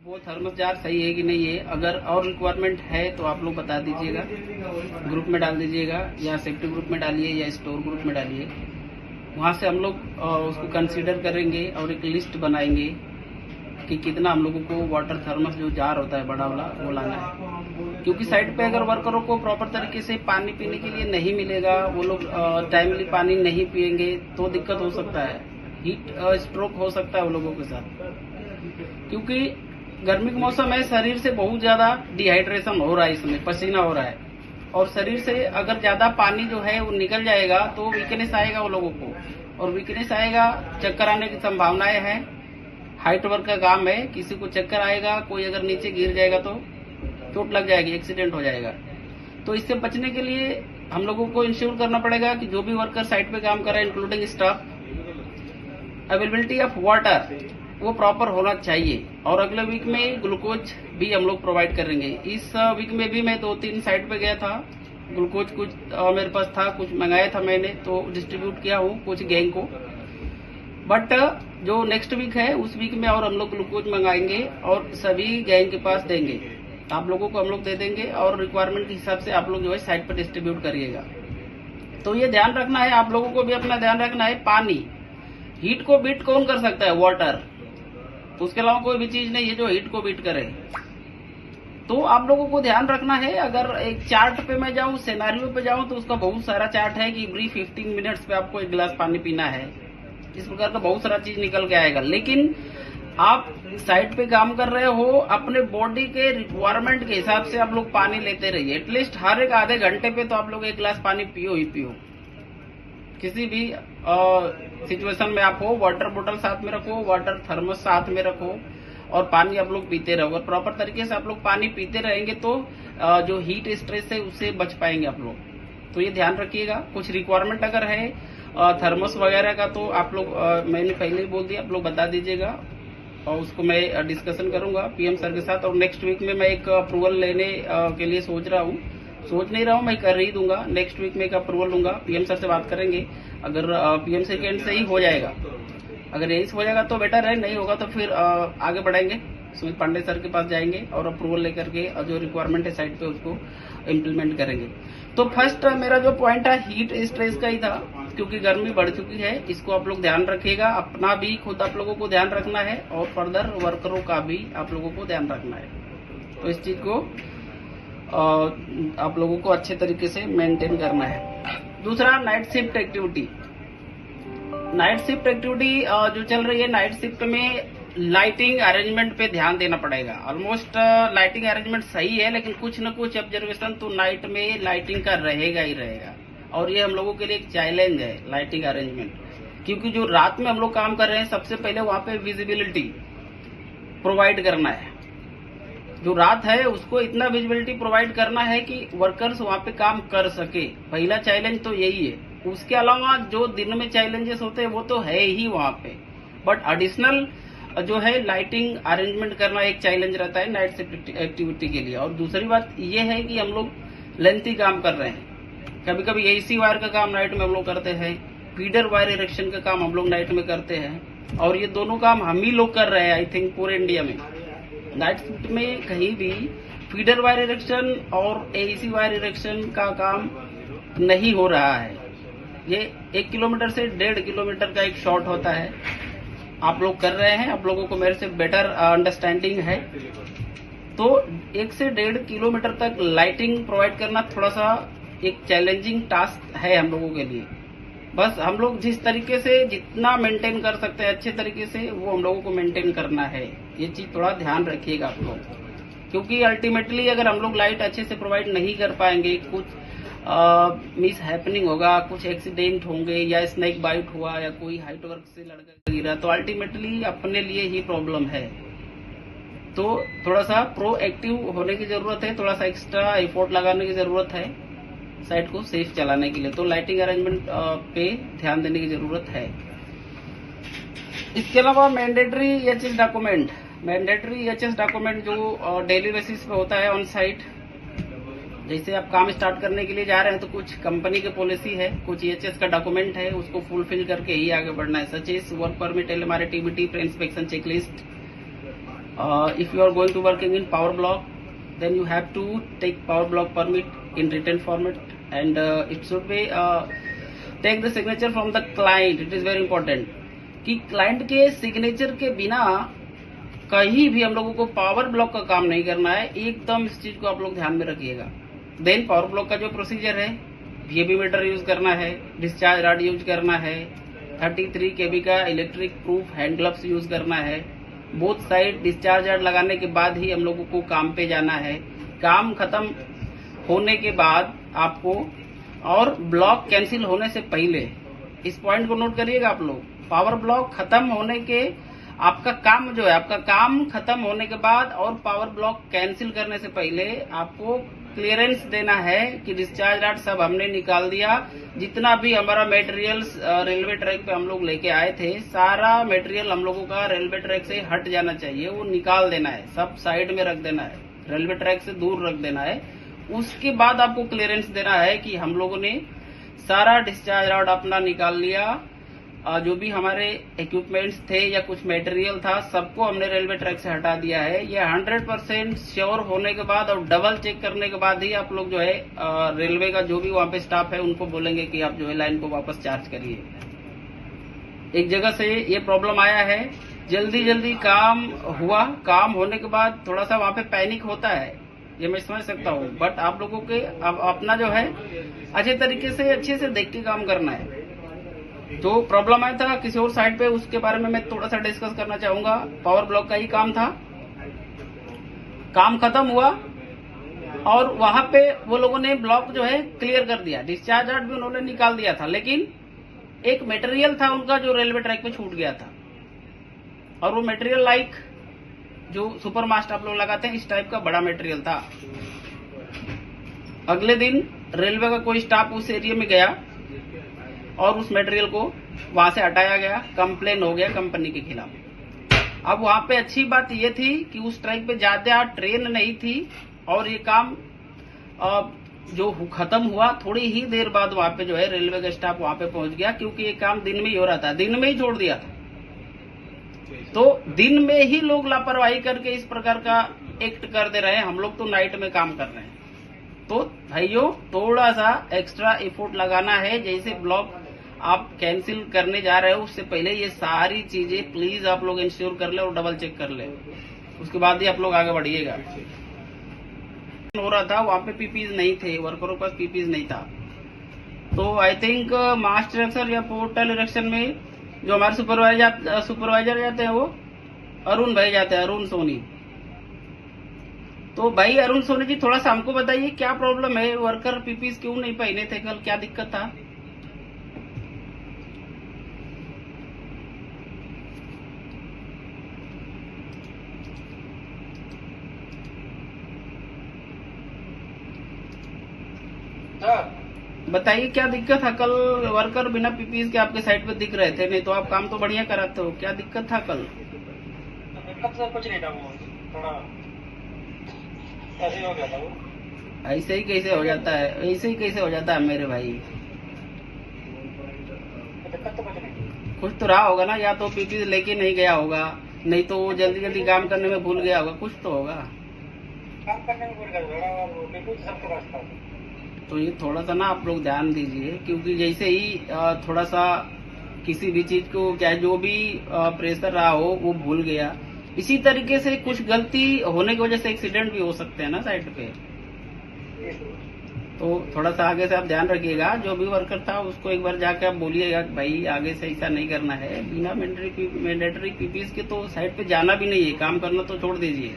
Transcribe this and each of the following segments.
वो thermos jar सही है कि नहीं है, अगर और रिक्वायरमेंट है तो आप लोग बता दीजिएगा, ग्रुप में डाल दीजिएगा, या सेफ्टी ग्रुप में डालिए या स्टोर ग्रुप में डालिए। वहाँ से हम लोग उसको कंसीडर करेंगे और एक लिस्ट बनाएंगे कि कितना हम लोगों को वाटर थर्मस जो जार होता है बड़ा वाला वो लाना है। क्योंकि साइड पे अगर वर्करों को प्रॉपर तरीके से पानी पीने के लिए नहीं मिलेगा, वो लोग टाइमली पानी नहीं पिएंगे तो दिक्कत हो सकता है, हीट स्ट्रोक हो सकता है वो लोगों के साथ। क्योंकि गर्मी का मौसम है, शरीर से बहुत ज्यादा डिहाइड्रेशन हो रहा है, इसमें पसीना हो रहा है, और शरीर से अगर ज्यादा पानी जो है वो निकल जाएगा तो वीकनेस आएगा वो लोगों को, और वीकनेस आएगा, चक्कर आने की संभावनाएं हैं। हाइट वर्क का काम है, किसी को चक्कर आएगा, कोई अगर नीचे गिर जाएगा तो चोट लग जाएगी, एक्सीडेंट हो जाएगा। तो इससे बचने के लिए हम लोगों को इंश्योर करना पड़ेगा कि जो भी वर्कर साइट पे काम कर रहे हैं including staff, availability of water वो प्रॉपर होना चाहिए। और अगले वीक में ग्लूकोज भी हम लोग प्रोवाइड करेंगे। इस वीक में भी मैं 2-3 साइट पे गया था, ग्लूकोज कुछ मेरे पास था, कुछ मंगाया था मैंने, तो डिस्ट्रीब्यूट किया हूँ कुछ गैंग को। बट जो नेक्स्ट वीक है उस वीक में और हम लोग ग्लूकोज मंगाएंगे और सभी गैंग के पास देंगे, आप लोगों को हम लोग दे देंगे, और रिक्वायरमेंट के हिसाब से आप लोग जो है साइट पर डिस्ट्रीब्यूट करिएगा। तो ये ध्यान रखना है, आप लोगों को भी अपना ध्यान रखना है। पानी, हीट को बीट कौन कर सकता है? वाटर। उसके अलावा कोई भी चीज नहीं है जो हीट को बीट करे। तो आप लोगों को ध्यान रखना है। अगर एक चार्ट पे मैं जाऊं, सिनेरियो पे जाऊं, तो उसका बहुत सारा चार्ट है कि एवरी 15 मिनट्स पे आपको 1 गिलास पानी पीना है। इस प्रकार का बहुत सारा चीज निकल के आएगा। लेकिन आप साइट पे काम कर रहे हो, अपने बॉडी के रिक्वायरमेंट के हिसाब से आप लोग पानी लेते रहिए। एटलीस्ट हर एक आधे घंटे पे तो आप लोग 1 गिलास पानी पियो ही पियो। किसी भी सिचुएशन में आप हो, वाटर बोतल साथ में रखो, वाटर थर्मस साथ में रखो, और पानी आप लोग पीते रहो। और प्रॉपर तरीके से आप लोग पानी पीते रहेंगे तो जो हीट स्ट्रेस है उससे बच पाएंगे आप लोग। तो ये ध्यान रखिएगा। कुछ रिक्वायरमेंट अगर है थर्मस वगैरह का तो आप लोग, मैंने पहले ही बोल दिया, आप लोग बता दीजिएगा, और उसको मैं डिस्कशन करूंगा पीएम सर के साथ। और नेक्स्ट वीक में मैं एक अप्रूवल लेने के लिए सोच नहीं रहा हूँ, मैं कर ही दूंगा। नेक्स्ट वीक में एक अप्रूवल लूंगा, पीएम सर से बात करेंगे। अगर पीएम सर के एंड से ही हो जाएगा, अगर यही से हो जाएगा तो बेटर है, नहीं होगा तो फिर आगे बढ़ाएंगे, सुमित पांडे सर के पास जाएंगे और अप्रूवल लेकर के जो रिक्वायरमेंट है साइट पे उसको इम्प्लीमेंट करेंगे। तो फर्स्ट मेरा जो पॉइंट है हीट स्ट्रेस का ही था, क्योंकि गर्मी बढ़ चुकी है। इसको आप लोग ध्यान रखिएगा, अपना भी खुद आप लोगों को ध्यान रखना है, और फर्दर वर्करों का भी आप लोगों को ध्यान रखना है। तो इस चीज को आप लोगों को अच्छे तरीके से मेंटेन करना है। दूसरा, night shift activity. Night shift activity जो चल रही है, नाइट शिफ्ट में लाइटिंग अरेंजमेंट पे ध्यान देना पड़ेगा। ऑलमोस्ट लाइटिंग अरेंजमेंट सही है, लेकिन कुछ न कुछ ऑब्जर्वेशन तो नाइट में लाइटिंग का रहेगा ही रहेगा, और ये हम लोगों के लिए एक चैलेंज है लाइटिंग अरेंजमेंट। क्योंकि जो रात में हम लोग काम कर रहे हैं, सबसे पहले वहां पे विजिबिलिटी प्रोवाइड करना है। जो रात है उसको इतना विजिबिलिटी प्रोवाइड करना है कि वर्कर्स वहां पे काम कर सके। पहला चैलेंज तो यही है। उसके अलावा जो दिन में चैलेंजेस होते हैं वो तो है ही वहां पे, बट एडिशनल जो है लाइटिंग अरेंजमेंट करना एक चैलेंज रहता है नाइट शिफ्ट एक्टिविटी के लिए। और दूसरी बात यह है कि हम लोग लेंथी काम कर रहे हैं। कभी कभी एसी वायर का काम नाइट में हम लोग करते हैं, फीडर वायर इरेक्शन का काम हम लोग नाइट में करते हैं, और ये दोनों काम हम ही लोग कर रहे हैं आई थिंक पूरे इंडिया में। नाइट शिफ्ट में कहीं भी फीडर वायर इरेक्शन और एसी वायर इरेक्शन का काम नहीं हो रहा है। ये 1 किलोमीटर से 1.5 किलोमीटर का एक शॉट होता है, आप लोग कर रहे हैं, आप लोगों को मेरे से बेटर अंडरस्टैंडिंग है। तो 1 से 1.5 किलोमीटर तक लाइटिंग प्रोवाइड करना थोड़ा सा एक चैलेंजिंग टास्क है हम लोगों के लिए। बस हम लोग जिस तरीके से जितना मेंटेन कर सकते हैं अच्छे तरीके से, वो हम लोगों को मेंटेन करना है। ये चीज थोड़ा ध्यान रखिएगा आप लोग, क्योंकि अल्टीमेटली अगर हम लोग लाइट अच्छे से प्रोवाइड नहीं कर पाएंगे, कुछ मिस हैपनिंग होगा, कुछ एक्सीडेंट होंगे, या स्नेक बाइट हुआ, या कोई हाइट वर्क से लड़का गिरा, तो अल्टीमेटली अपने लिए ही प्रॉब्लम है। तो थोड़ा सा प्रोएक्टिव होने की जरूरत है, थोड़ा सा एक्स्ट्रा एफोर्ट लगाने की जरूरत है साइट को सेफ चलाने के लिए। तो लाइटिंग अरेंजमेंट पे ध्यान देने की जरूरत है। इसके अलावा मैंडेटरी एचएस डॉक्यूमेंट, जो डेली बेसिस पे होता है ऑन साइट। जैसे आप काम स्टार्ट करने के लिए जा रहे हैं तो कुछ कंपनी की पॉलिसी है, कुछ एचएस का डॉक्यूमेंट है, उसको फुलफिल करके ही आगे बढ़ना है। Such is work permit, LMRA, TBT, pre inspection checklist, If you are going to working in power block, then you have to take power block permit in written format, and it should be take the signature from the client. It is very important कि client के signature के बिना कहीं भी हम लोगों को power block का काम नहीं करना है। एकदम इस चीज को आप लोग ध्यान में रखिएगा। देन पावर ब्लॉक का जो प्रोसीजर है, VAB मीटर यूज करना है, डिस्चार्ज रॉड यूज करना है, 33 kV का electric proof hand gloves use करना है। बोथ साइड डिस्चार्ज रॉड लगाने के बाद ही हम लोगों को काम पे जाना है। काम खत्म होने के बाद आपको, और ब्लॉक कैंसिल होने से पहले, इस पॉइंट को नोट करिएगा आप लोग, पावर ब्लॉक खत्म होने के, आपका काम जो है, आपका काम खत्म होने के बाद और पावर ब्लॉक कैंसिल करने से पहले आपको क्लियरेंस देना है कि डिस्चार्ज रॉड सब हमने निकाल दिया। जितना भी हमारा मटेरियल्स रेलवे ट्रैक पे हम लोग लेके आए थे, सारा मटेरियल हम लोगों का रेलवे ट्रैक से हट जाना चाहिए, वो निकाल देना है, सब साइड में रख देना है, रेलवे ट्रैक से दूर रख देना है। उसके बाद आपको क्लियरेंस देना है कि हम लोगों ने सारा डिस्चार्ज रॉड अपना निकाल लिया, जो भी हमारे इक्विपमेंट्स थे या कुछ मटेरियल था सबको हमने रेलवे ट्रैक से हटा दिया है। ये 100% श्योर होने के बाद और डबल चेक करने के बाद ही आप लोग जो है रेलवे का जो भी वहाँ पे स्टाफ है उनको बोलेंगे कि आप जो है लाइन को वापस चार्ज करिए। एक जगह से ये प्रॉब्लम आया है, जल्दी जल्दी काम हुआ, काम होने के बाद थोड़ा सा वहाँ पे पैनिक होता है, ये मैं समझ सकता हूँ, बट आप लोगों के अपना जो है अच्छे तरीके से अच्छे से देख के काम करना है। जो प्रॉब्लम आया था किसी और साइड पे, उसके बारे में मैं थोड़ा सा डिस्कस करना चाहूंगा। पावर ब्लॉक का ही काम था, काम खत्म हुआ और वहां पे वो लोगों ने ब्लॉक जो है क्लियर कर दिया, डिस्चार्ज रॉड भी उन्होंने निकाल दिया था, लेकिन एक मटेरियल था उनका जो रेलवे ट्रैक पे छूट गया था, और वो मटेरियल लाइक जो सुपर मास्ट आप लोग लगाते हैं, इस टाइप का बड़ा मटेरियल था। अगले दिन रेलवे का कोई स्टाफ उस एरिया में गया और उस मटेरियल को वहां से हटाया गया, कंप्लेन हो गया कंपनी के खिलाफ। अब वहां पे अच्छी बात ये थी कि उस ट्रैक पे ज्यादा ट्रेन नहीं थी और ये काम जो खत्म हुआ थोड़ी ही देर बाद वहां पे जो है रेलवे का स्टाफ वहां पे पहुंच गया, क्योंकि ये काम दिन में ही हो रहा था, दिन में ही छोड़ दिया था। तो दिन में ही लोग लापरवाही करके इस प्रकार का एक्ट कर दे रहे हैं, हम लोग तो नाइट में काम कर रहे हैं। तो भाइयों थोड़ा सा एक्स्ट्रा एफर्ट लगाना है। जैसे ब्लॉक आप कैंसिल करने जा रहे हो उससे पहले ये सारी चीजें प्लीज आप लोग इंश्योर कर ले और डबल चेक कर ले, उसके बाद ही आप लोग आगे बढ़िएगा। हो रहा था वहां पे पीपीज नहीं थे, वर्करों के पास पीपीज नहीं था। तो आई थिंक मास्टर इरेक्शन या पोर्टल इरेक्शन में जो हमारे सुपरवाइजर जाते हैं वो अरुण भाई जाते हैं, अरुण सोनी। तो भाई अरुण सोनी जी थोड़ा सा हमको बताइए क्या प्रॉब्लम है, वर्कर पीपीज क्यों नहीं पहने थे कल, क्या दिक्कत था? बताइए क्या दिक्कत था कल, वर्कर बिना पीपीज के आपके साइड पे दिख रहे थे, नहीं तो आप काम तो बढ़िया कराते हो, क्या दिक्कत था कल? दिक्कत से कुछ नहीं था, वो थोड़ा ऐसे ही हो गया था। वो ऐसे ही कैसे हो जाता है, ऐसे ही कैसे हो जाता है मेरे भाई? दिक्कत तो कुछ नहीं, कुछ तो रहा होगा ना, या तो पीपीज लेके नहीं गया होगा, नहीं तो वो जल्दी जल्दी काम करने में भूल गया होगा, कुछ तो होगा। काम करने में भूल गया और पीपीज सबके पास था। तो ये थोड़ा सा ना आप लोग ध्यान दीजिए, क्योंकि जैसे ही थोड़ा सा किसी भी चीज को, चाहे जो भी प्रेशर रहा हो वो भूल गया, इसी तरीके से कुछ गलती होने की वजह से एक्सीडेंट भी हो सकते हैं ना साइड पे। तो थोड़ा सा आगे से आप ध्यान रखिएगा, जो भी वर्कर था उसको एक बार जाके आप बोलिएगा कि भाई आगे से ऐसा नहीं करना है, बिना मैंडेटरी पीपीज के तो साइड पे जाना भी नहीं है, काम करना तो छोड़ दीजिए।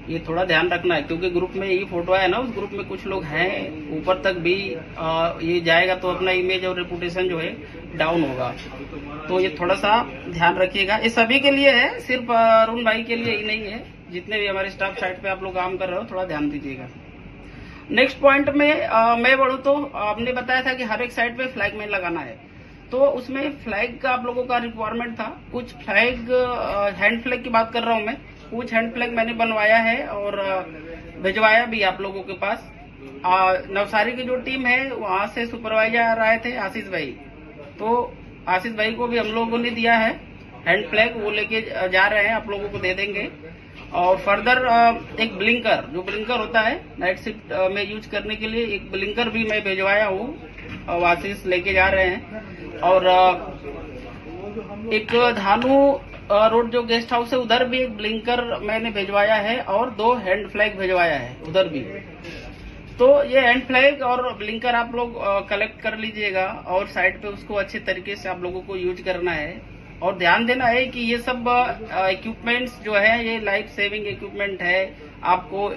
ये थोड़ा ध्यान रखना है, क्योंकि ग्रुप में यही फोटो है ना, उस ग्रुप में कुछ लोग हैं, ऊपर तक भी ये जाएगा तो अपना इमेज और रेपुटेशन जो है डाउन होगा। तो ये थोड़ा सा ध्यान रखिएगा, ये सभी के लिए है, सिर्फ अरुण भाई के लिए ही नहीं है, जितने भी हमारे स्टाफ साइड पे आप लोग काम कर रहे हो थोड़ा ध्यान दीजिएगा। नेक्स्ट पॉइंट में मैं बढ़ूँ तो आपने बताया था कि हर एक साइड पे फ्लैग मैन लगाना है, तो उसमें फ्लैग का आप लोगों का रिक्वायरमेंट था। कुछ फ्लैग, हैंड फ्लैग की बात कर रहा हूँ मैं, कुछ हैंड फ्लैग मैंने बनवाया है और भिजवाया भी आप लोगों के पास। नवसारी की जो टीम है वहां से सुपरवाइजर आए थे आशीष भाई, तो आशीष भाई को भी हम लोगों ने दिया है हैंड फ्लैग वो लेके जा रहे हैं, आप लोगों को दे देंगे। और फर्दर एक ब्लिंकर, जो ब्लिंकर होता है नाइट शिफ्ट में यूज करने के लिए, एक ब्लिंकर भी मैं भिजवाया हूँ, आशीष लेके जा रहे हैं। और एक धानु रोड जो गेस्ट हाउस है उधर भी एक ब्लिंकर मैंने भिजवाया है और 2 हैंड फ्लैग भिजवाया है उधर भी। तो ये हैंड फ्लैग और ब्लिंकर आप लोग कलेक्ट कर लीजिएगा और साइड पे उसको अच्छे तरीके से आप लोगों को यूज करना है। और ध्यान देना है कि ये सब इक्विपमेंट्स जो है ये लाइफ सेविंग इक्विपमेंट है। आपको